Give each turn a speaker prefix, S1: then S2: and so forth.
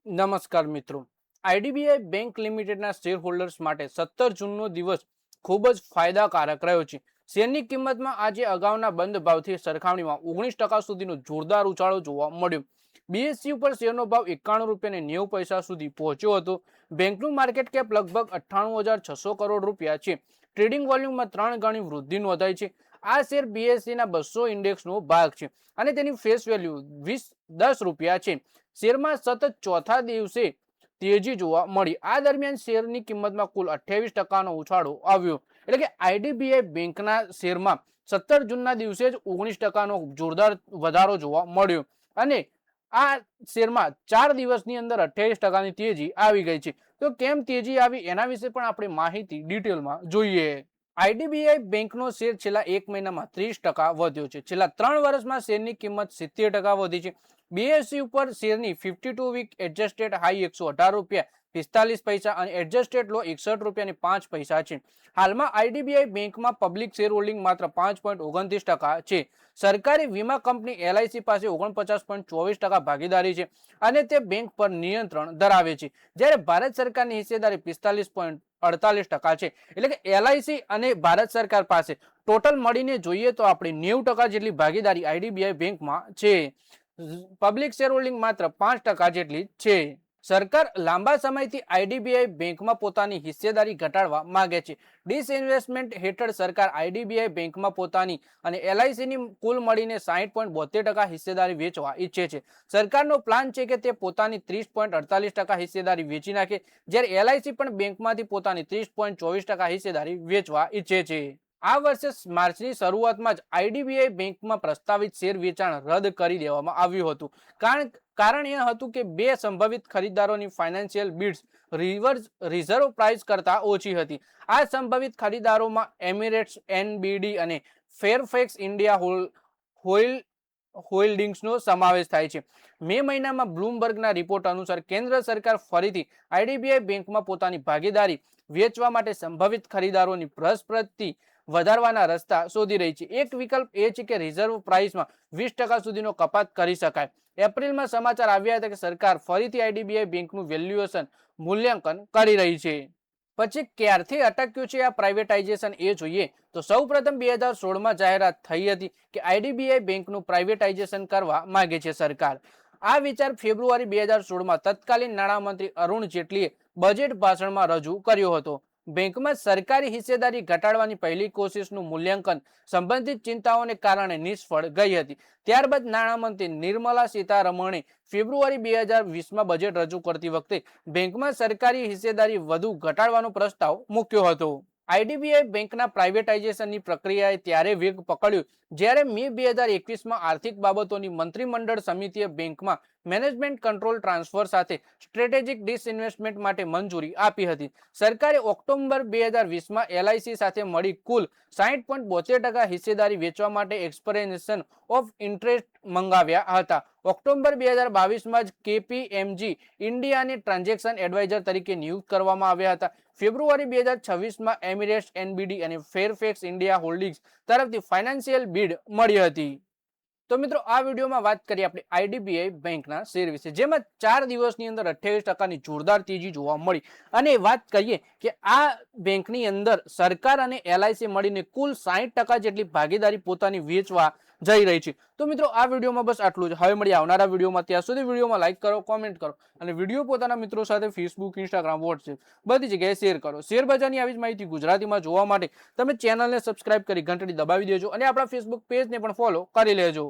S1: નમસ્કાર મિત્રો. IDBI bank લિમિટેડના શેર હોલ્ડર્સ માટે 17 જૂનનો દિવસ ખૂબ જ ફાયદાકારક રહ્યો છે. શેરની કિંમતમાં આજે અગાઉના બંધ ભાવથી સરખામણીમાં 19% સુધીનો જોરદાર ઉછાળો જોવા મળ્યો. બીએસસી ઉપર શેરનો ભાવ ₹91.90 સુધી પહોંચ્યો હતો. બેંકનું માર્કેટ કેપ લગભગ 98,600 કરોડ રૂપિયા છે. ટ્રેડિંગ વોલ્યુમમાં 3 ગણી વૃદ્ધિ નોંધાઈ છે. આ શેર બીએસસીના 200 ઇન્ડેક્સનો ભાગ છે અને તેની ફેસ વેલ્યુ ₹10 છે. શેરમાં સતત ચોથા દિવસે તેજી જોવા મળી. આ દરમિયાન શેરની કિંમતમાં કુલ 28%નો ઉછાળો આવ્યો. એટલે કે આઈડીબીઆઈ બેંકના શેરમાં 17 જૂનના દિવસે જ 19%નો જોરદાર વધારો જોવા મળ્યો અને આ શેરમાં 4 દિવસની અંદર 28%ની તેજી આવી ગઈ છે. તો કેમ તેજી આવી એના વિશે પણ આપણે માહિતી ડિટેલમાં જોઈએ. આઈડીબીઆઈ બેંકનો શેર છેલ્લા 1 મહિનામાં 30% વધ્યો છે. છેલ્લા 3 વર્ષમાં શેરની કિંમત 70% વધી છે. બીએસસી ઉપર શેરની 52 વીક એડજસ્ટેડ હાઈ ₹118.45 અને એડજસ્ટેડ લો ₹61.05 છે. હાલમાં આઈડીબીઆઈ બેંકમાં પબ્લિક શેર હોલ્ડિંગ માત્ર 5.29% છે. સરકારી વીમા કંપની એલઆઈસી પાસે 49.24% ભાગીદારી છે અને તે બેંક પર નિયંત્રણ ધરાવે છે. જ્યારે ભારત સરકારની હિસ્સેદારી 45.48% છે. એટલે કે એલઆઈસી અને ભારત સરકાર પાસે ટોટલ મળીને જોઈએ તો આપણે 90% જેટલી ભાગીદારી આઈડીબીઆઈ બેંકમાં છે. પબ્લિક શેર હોલ્ડિંગ માત્ર 5% જેટલી છે. સરકાર લાંબા સમયથી આઈડીબીઆઈ બેંકમાં પોતાની હિસ્સેદારી ઘટાડવા માંગે છે. ડિસઇન્વેસ્ટમેન્ટ હેઠળ સરકાર આઈડીબીઆઈ બેંકમાં પોતાની અને એલઆઈસીની કુલ મળીને 60.72% હિસ્સેદારી વેચવા ઈચ્છે છે. સરકારનો પ્લાન છે કે તે પોતાની 30.48% હિસ્સેદારી વેચી નાખે, જ્યારે એલઆઈસી પણ બેંકમાંથી પોતાની 30.24% હિસ્સેદારી વેચવા ઈચ્છે છે. આ વર્ષે માર્ચની શરૂઆતમાં જ આઈડીબીઆઈ બેંકમાં પ્રસ્તાવિત શેર વેચાણ રદ કરી દેવામાં આવ્યું હતું. કારણ એ હતું કે બે સંભવિત ખરીદદારોની ફાઇનાન્શિયલ બિડ્સ રિઝર્વ પ્રાઇસ કરતાં ઓછી હતી. આ સંભવિત ખરીદદારોમાં એમિરેટ્સ, એનબીડી અને ફેરફેક્સ ઇન્ડિયા હોલ્ડિંગ્સનો સમાવેશ થાય છે. મે મહિનામાં બ્લૂમબર્ગના રિપોર્ટ અનુસાર કેન્દ્ર સરકાર ફરીથી આઈડીબીઆઈ બેંકમાં પોતાની ભાગીદારી વેચવા માટે સંભવિત ખરીદારોની પ્રસ્તુતિ વધારવાના રસ્તા શોધી રહી છે. એક વિકલ્પ એ છે કે રિઝર્વ પ્રાઇસમાં 20% સુધીનો કપાત કરી શકાય. એપ્રિલમાં સમાચાર આવ્યા હતા કે સરકાર ફરીથી આઈડીબીઆઈ બેંકનું વેલ્યુએશન મૂલ્યાંકન કરી રહી છે. પછી ક્યારથી અટક્યું છે આ પ્રાઇવેટાઇઝેશન એ જોઈએ તો સૌપ્રથમ 2016માં જાહેરાત થઈ હતી કે આઈડીબીઆઈ બેંકનું પ્રાઇવેટાઇઝેશન કરવા માંગે છે સરકાર. આ વિચાર ફેબ્રુઆરી 2016માં તત્કાલીન નાણામંત્રી અરુણ જેટલીએ બજેટ ભાષણમાં રજૂ કર્યો હતો. બેંકમાં સરકારી હિસ્સેદારી ઘટાડવાની પહેલી કોશિશનું મૂલ્યાંકન સંબંધિત ચિંતાઓને કારણે નિષ્ફળ ગઈ હતી. ત્યારબાદ નાણામંત્રી નિર્મલા સીતારમણે ફેબ્રુઆરી 2020માં બજેટ રજૂ કરતી વખતે બેંકમાં સરકારી હિસ્સેદારી વધુ ઘટાડવાનો પ્રસ્તાવ મૂક્યો હતો. આઈડીબીઆઈ બેંકના પ્રાઇવેટાઇઝેશનની પ્રક્રિયાએ ત્યારે વેગ પકડ્યો જ્યારે મે 2021માં આર્થિક બાબતોની મંત્રીમંડળ સમિતિએ બેંકમાં મેનેજમેન્ટ કંટ્રોલ ટ્રાન્સફર સાથે સ્ટ્રેટેજિક ડિસઇન્વેસ્ટમેન્ટ માટે મંજૂરી આપી હતી. સરકારે ઓક્ટોબર 2020માં એલઆઈસી સાથે મળી કુલ 60.72% હિસ્સેદારી વેચવા માટે એક્સપ્રેશન ઓફ ઇન્ટરેસ્ટ મંગાવ્યા હતા. ઓક્ટોબર 2022માં જ કેપીએમજી ઇન્ડિયાને ટ્રાન્ઝેક્શન એડવાઇઝર તરીકે નિયુક્ત કરવામાં આવ્યા હતા. ફેબ્રુઆરી 2026માં એમિરેટ્સ, એનબીડી અને ફેરફેક્સ ઇન્ડિયા હોલ્ડિંગ્સ તરફથી ફાઇનાન્શિયલ બીડ મળી હતી. તો મિત્રો, આ વિડીયોમાં વાત કરીએ આપણે આઈડીબીઆઈ બેંકના શેર વિશે, જેમાં 4 દિવસની અંદર 28%ની જોરદાર તેજી જોવા મળી. અને વાત કરીએ કે આ બેંકની અંદર સરકાર અને એલઆઈસી મળીને કુલ 60% જેટલી ભાગીદારી પોતાની વેચવા જઈ રહી છે. તો મિત્રો, આ વિડીયોમાં બસ આટલું જ. હવે મળીએ આવનારા વિડીયોમાં. ત્યાં સુધી વિડીયોમાં લાઈક કરો, કોમેન્ટ કરો અને વિડીયો પોતાના મિત્રો સાથે ફેસબુક, ઇન્સ્ટાગ્રામ, વોટ્સએપ બધી જગ્યાએ શેર કરો. શેર બજારની આવી જ માહિતી ગુજરાતીમાં જોવા માટે તમે ચેનલને સબસ્ક્રાઇબ કરી ઘંટડી દબાવી દેજો અને આપણા ફેસબુક પેજને પણ ફોલો કરી લેજો.